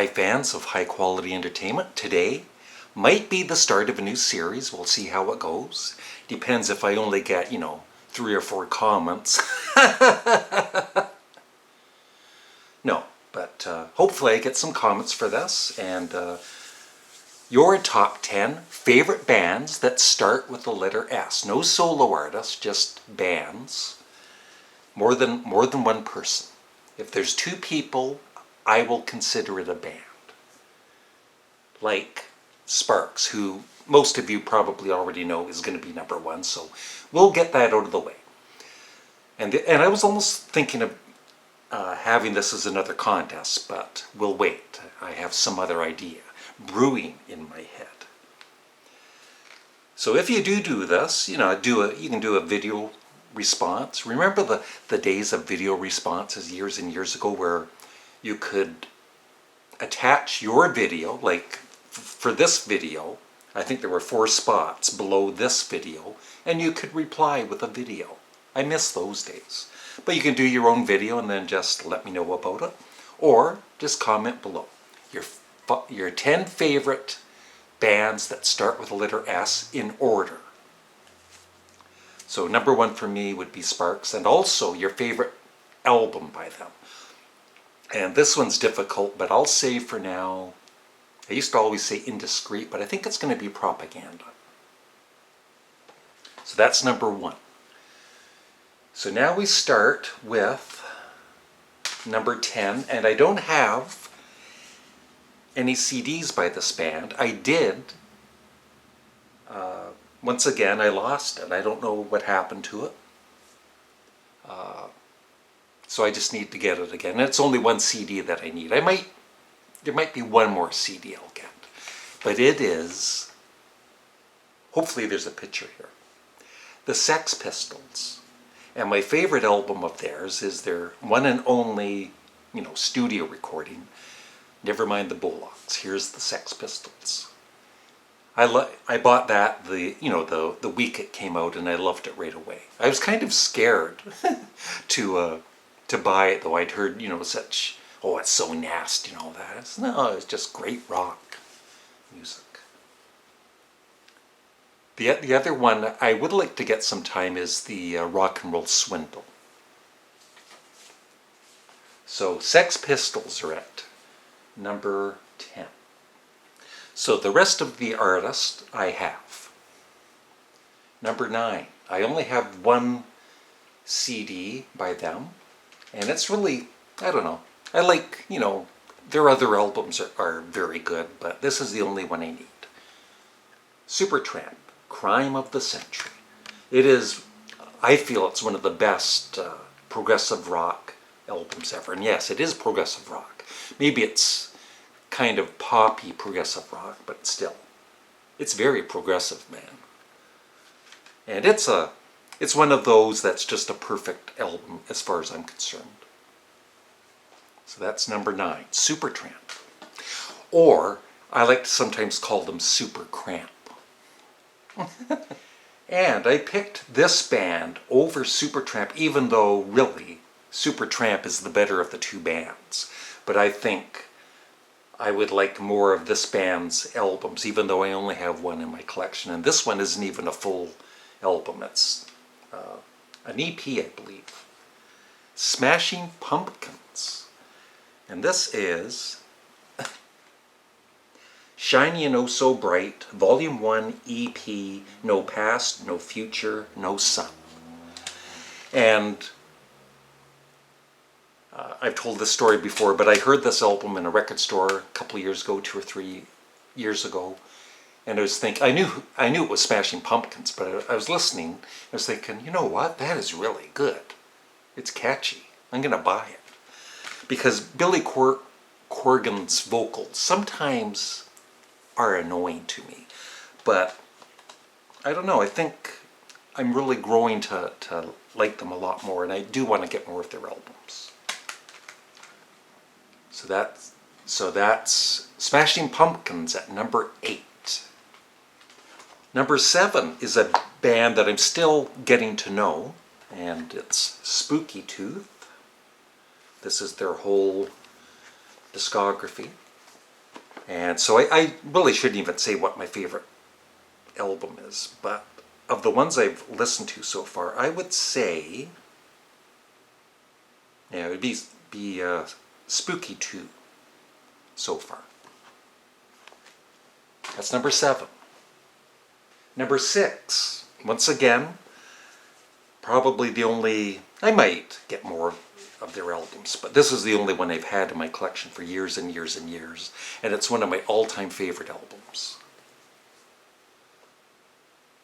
Hi fans of high quality entertainment. Today might be the start of a new series. We'll see how it goes. Depends if I only get, 3 or 4 comments. No, but hopefully I get some comments for this. And your top 10 favorite bands that start with the letter S. No solo artists, just bands. More than one person. If there's 2 people, I will consider it a band. Like Sparks, who most of you probably already know is going to be number 1, so we'll get that out of the way. And I was almost thinking of having this as another contest, but we'll wait. I have some other idea brewing in my head. So if you do this, you can do a video response. Remember the days of video responses years and years ago where you could attach your video, like for this video, I think there were 4 spots below this video, and you could reply with a video. I miss those days. But you can do your own video and then just let me know about it, or just comment below your 10 favorite bands that start with the letter S in order. So number 1 for me would be Sparks, and also your favorite album by them. And this one's difficult, but I'll say for now, I used to always say Indiscreet, but I think it's going to be Propaganda. So that's number 1. So now we start with number 10, and I don't have any CDs by this band. I did. Once again, I lost it. I don't know what happened to it. So I just need to get it again. And it's only 1 CD that I need. There might be 1 more CD I'll get. But it is, hopefully there's a picture here, the Sex Pistols. And my favorite album of theirs is their one and only, studio recording, Never Mind the Bullocks. Here's the Sex Pistols. I bought that the week it came out, and I loved it right away. I was kind of scared to buy it, though. I'd heard such, oh, it's so nasty and all that. No, it's just great rock music. The other one I would like to get sometime is the Rock and Roll Swindle. So Sex Pistols are at number 10. So the rest of the artists I have. Number 9, I only have 1 CD by them, and it's really, I don't know. I like, their other albums are very good, but this is the only one I need. Supertramp, Crime of the Century. It is, I feel it's one of the best progressive rock albums ever. And yes, it is progressive rock. Maybe it's kind of poppy progressive rock, but still, it's very progressive, man. And it's one of those that's just a perfect album as far as I'm concerned. So that's number 9, Supertramp. Or I like to sometimes call them Super Cramp. And I picked this band over Supertramp, even though really Supertramp is the better of the 2 bands. But I think I would like more of this band's albums, even though I only have 1 in my collection. And this one isn't even a full album. It's an EP, I believe. Smashing Pumpkins. And this is Shiny and Oh So Bright, Volume 1 EP, No Past, No Future, No Sun. And I've told this story before, but I heard this album in a record store a couple of years ago, 2 or 3 years ago, and I was thinking, I knew it was Smashing Pumpkins, but I was listening, I was thinking, you know what, that is really good. It's catchy. I'm going to buy it. Because Billy Corgan's vocals sometimes are annoying to me, but I don't know, I think I'm really growing to like them a lot more, and I do want to get more of their albums. So that's Smashing Pumpkins at number 8. Number 7 is a band that I'm still getting to know, and it's Spooky Tooth. This is their whole discography. And so I really shouldn't even say what my favorite album is, but of the ones I've listened to so far, I would say, yeah, it would be Spooky 2 so far. That's number 7. Number 6, once again, probably the only, I might get more of their albums, but this is the only one I've had in my collection for years and years and years, and it's one of my all-time favorite albums.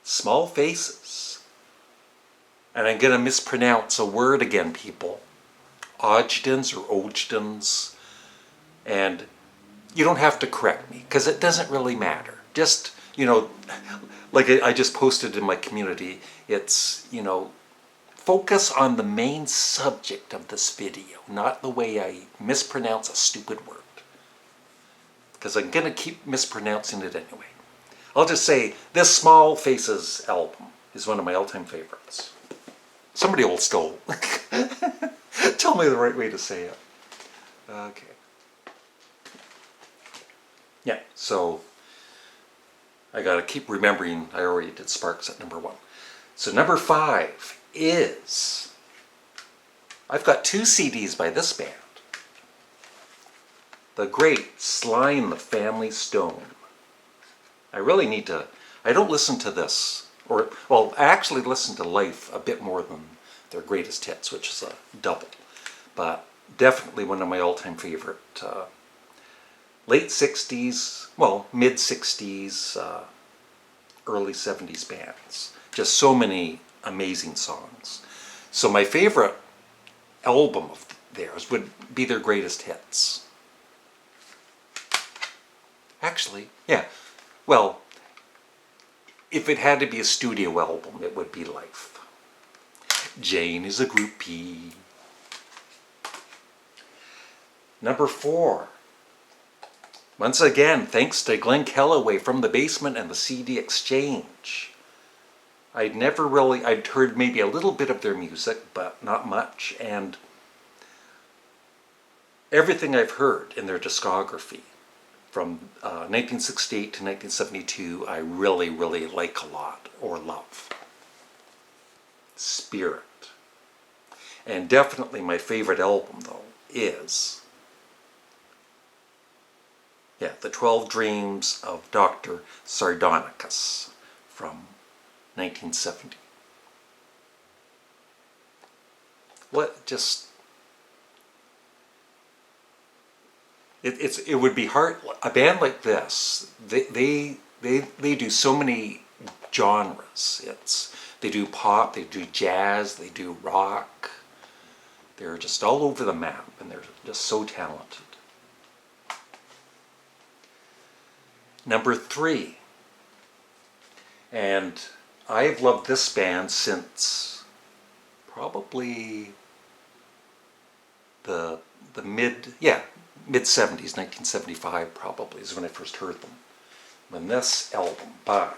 Small Faces. And I'm going to mispronounce a word again, people. Ogdens or Ogdens. And you don't have to correct me, because it doesn't really matter. Just, like I just posted in my community, it's, focus on the main subject of this video, not the way I mispronounce a stupid word. Because I'm going to keep mispronouncing it anyway. I'll just say, this Small Faces album is one of my all-time favorites. Somebody will still tell me the right way to say it. Okay. Yeah, so I gotta keep remembering I already did Sparks at number 1. So number 5 is, I've got 2 CDs by this band. The great Sly and the Family Stone. I really need to, I don't listen to this, I actually listen to Life a bit more than their greatest hits, which is a double. But definitely one of my all-time favorite late 60s, mid 60s, early 70s bands. Just so many amazing songs. So my favorite album of theirs would be their greatest hits. Actually, yeah. Well, if it had to be a studio album, it would be Life. Jane is a groupie. Number 4. Once again, thanks to Glenn Kellaway from The Basement and the CD Exchange. I'd heard maybe a little bit of their music, but not much, and everything I've heard in their discography from 1968 to 1972, I really, really like a lot, or love. Spirit. And definitely my favorite album, though, is The 12 Dreams of Dr. Sardonicus from 1970. It would be hard. A band like this, they do so many genres. They do pop, they do jazz, they do rock. They're just all over the map, and they're just so talented. Number 3, and I've loved this band since probably the mid-70s, 1975 probably is when I first heard them. When this album by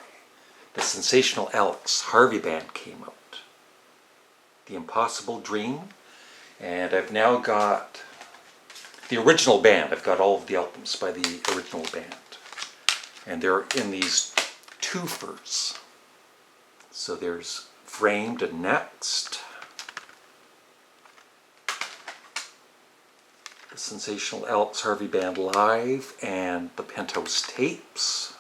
the Sensational Alex Harvey Band came out. The Impossible Dream. And I've now got the original band. I've got all of the albums by the original band. And they're in these twofers. So there's Framed and Next. The Sensational Alex Harvey Band Live and the Penthouse Tapes.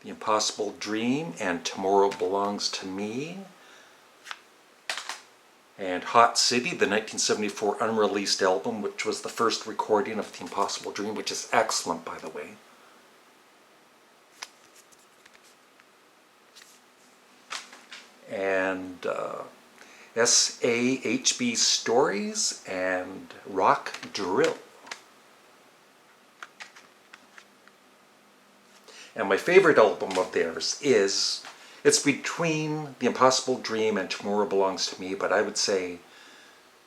The Impossible Dream and Tomorrow Belongs to Me. And Hot City, the 1974 unreleased album, which was the first recording of The Impossible Dream, which is excellent, by the way. And SAHB Stories and Rock Drill. And my favorite album of theirs is, it's between The Impossible Dream and Tomorrow Belongs to Me, but I would say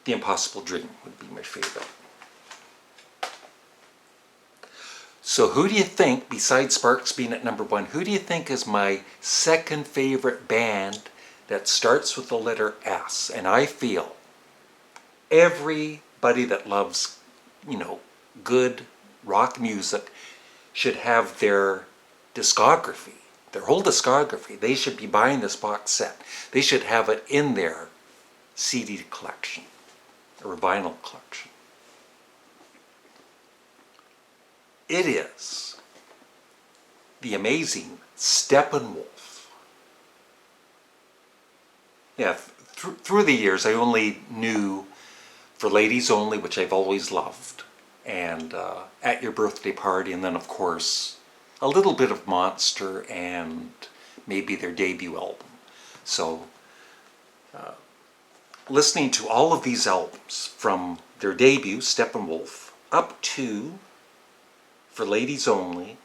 The Impossible Dream would be my favorite. So who do you think, besides Sparks being at number 1, who do you think is my second favorite band that starts with the letter S? And I feel everybody that loves, good rock music should have their discography, their whole discography. They should be buying this box set. They should have it in their CD collection or vinyl collection. It is the amazing Steppenwolf. Yeah, through the years I only knew For Ladies Only, which I've always loved, and At Your Birthday Party, and then of course a little bit of Monster and maybe their debut album. So listening to all of these albums from their debut, Steppenwolf, up to For Ladies Only,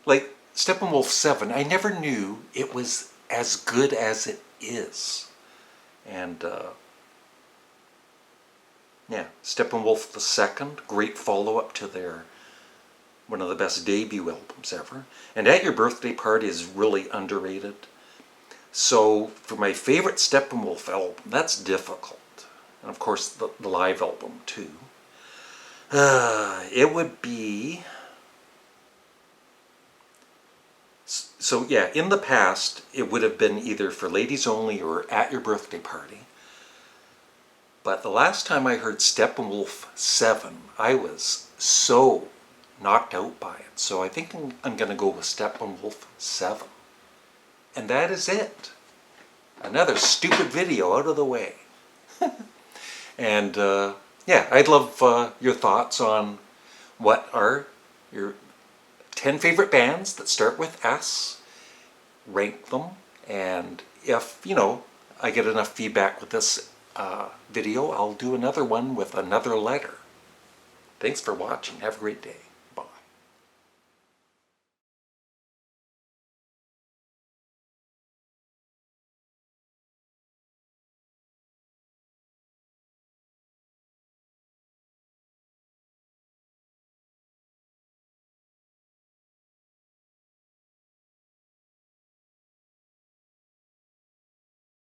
like Steppenwolf 7, I never knew it was as good as it is. And yeah, Steppenwolf the Second, great follow-up to their one of the best debut albums ever. And At Your Birthday Party is really underrated. So for my favorite Steppenwolf album, that's difficult. And of course the live album too. It would be... So yeah, in the past it would have been either For Ladies Only or At Your Birthday Party. But the last time I heard Steppenwolf 7, I was so knocked out by it. So I think I'm going to go with Steppenwolf 7. And that is it. Another stupid video out of the way. And yeah, I'd love your thoughts on what are your 10 favorite bands that start with S. Rank them. And if, you know, I get enough feedback with this video, I'll do another one with another letter. Thanks for watching. Have a great day.